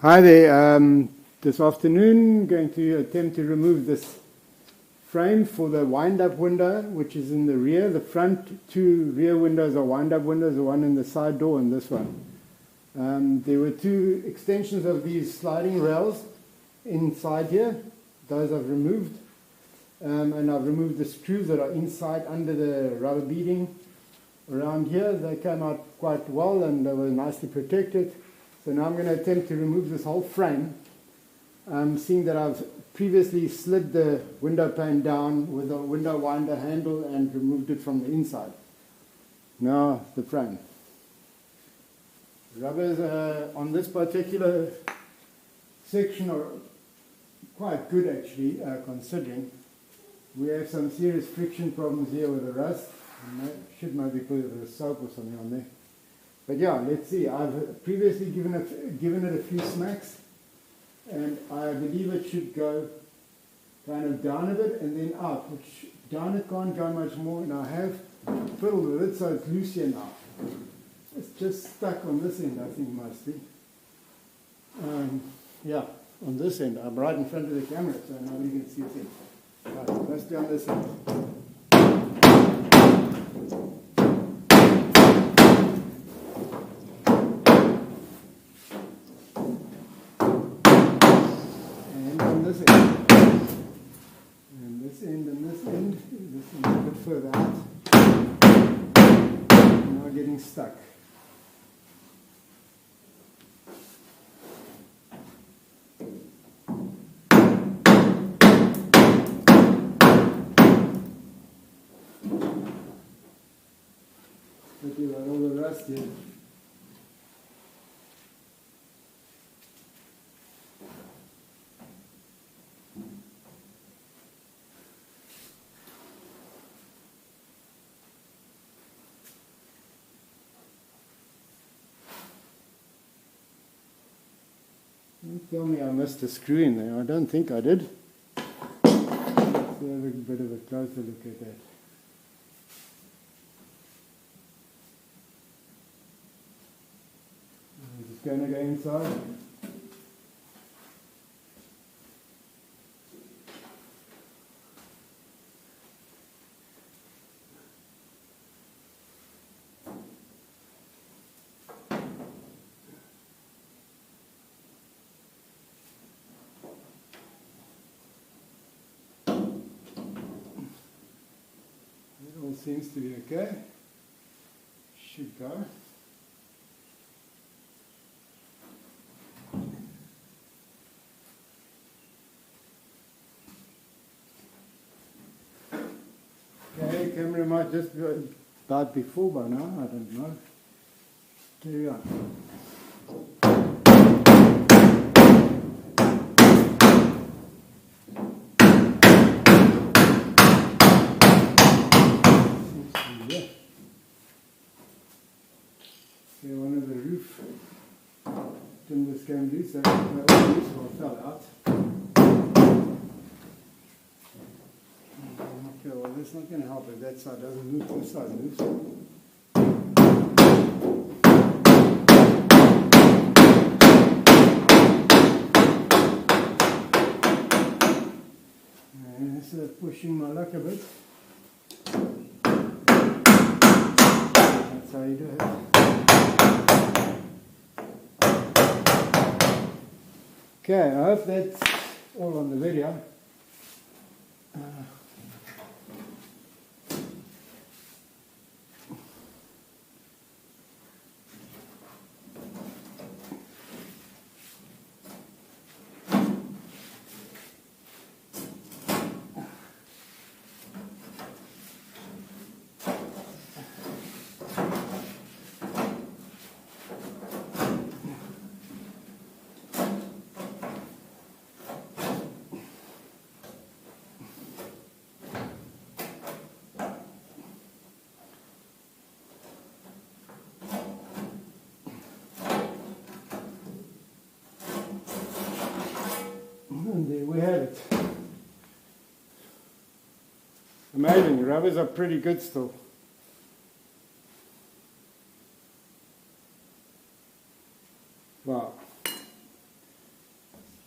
Hi there. This afternoon, going to attempt to remove this frame for the wind-up window, which is in the rear. The front two rear windows are wind-up windows, the one in the side door and this one. There were two extensions of these sliding rails inside here. Those I've removed. And I've removed the screws that are inside under the rubber beading around here. They came out quite well and they were nicely protected. So now I'm going to attempt to remove this whole frame, seeing that I've previously slid the window pane down with a window winder handle and removed it from the inside. Now the frame. Rubbers on this particular section are quite good actually, considering we have some serious friction problems here with the rust. Should maybe put a bit of soap or something on there. But yeah, let's see. I've previously given it a few smacks, and I believe it should go kind of down a bit and then out, which down it can't go much more, and I have fiddled with it so it's loose here now. It's just stuck on this end, I think, mostly. Yeah, on this end. I'm right in front of the camera, so now you can see it. Right, let's do on this end. This end a bit further out. Now getting stuck. Look at all the rust here. Don't tell me I missed a screw in there. I don't think I did. Let's have a bit of a closer look at that. I'm just going to go inside. Seems to be okay. Should go. Okay, camera might just be about before by now, I don't know. Carry on. Okay, one of the roof timbers came loose, so that was loose or fell out. Okay, well that's not going to help if that side doesn't move, this side moves. And so pushing my luck a bit. That's how you do it. Okay, I hope that's all on the video. And there we have it. Amazing, rubbers are pretty good still. Wow.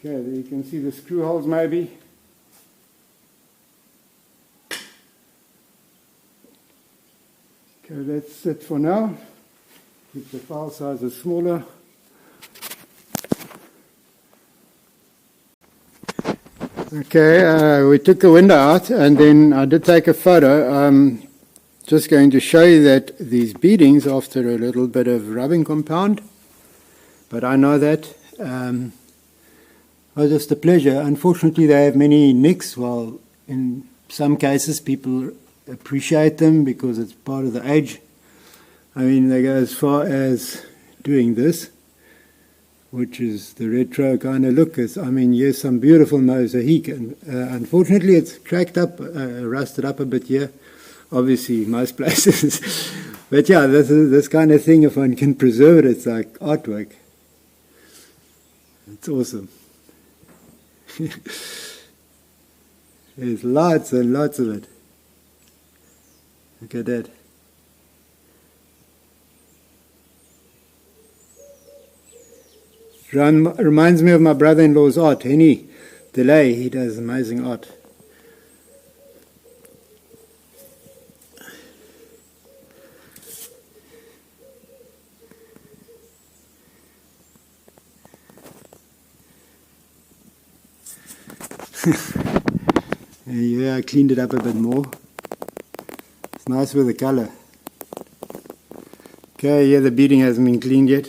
Okay, there you can see the screw holes maybe. Okay, that's it for now. Keep the file sizes smaller. Okay, we took the window out and then I did take a photo. Just going to show you that these beadings, after a little bit of rubbing compound, but I know that, are just a pleasure. Unfortunately, they have many nicks. Well, in some cases, people appreciate them because it's part of the age. I mean, they go as far as doing this, which is the retro kind of look. I mean, yes, some beautiful mosaic. And, unfortunately, it's cracked up, rusted up a bit here. Obviously, most places. But yeah, this kind of thing, if one can preserve it, it's like artwork. It's awesome. There's lots and lots of it. Look at that. Reminds me of my brother-in-law's art. Henny Delay, he does amazing art. Yeah, I cleaned it up a bit more. It's nice with the color. Okay, yeah, the beading hasn't been cleaned yet.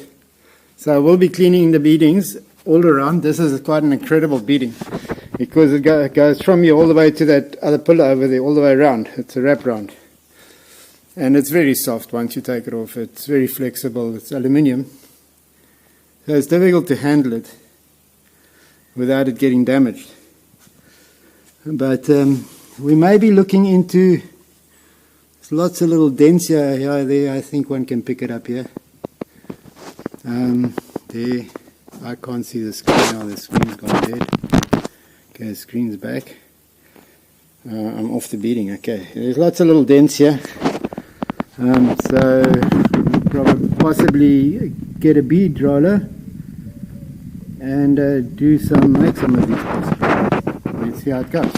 So I will be cleaning the beadings all around. This is quite an incredible beading because it goes from here all the way to that other pillar over there, all the way around. It's a wrap round. And it's very soft once you take it off. It's very flexible. It's aluminium. So it's difficult to handle it without it getting damaged. But we may be looking into, there's lots of little dents here, there. I think one can pick it up here. There, I can't see the screen now, the screen's gone dead. Okay, the screen's back. I'm off the beading, okay. There's lots of little dents here. So, probably possibly get a bead roller and make some of these possibly. Let's see how it goes.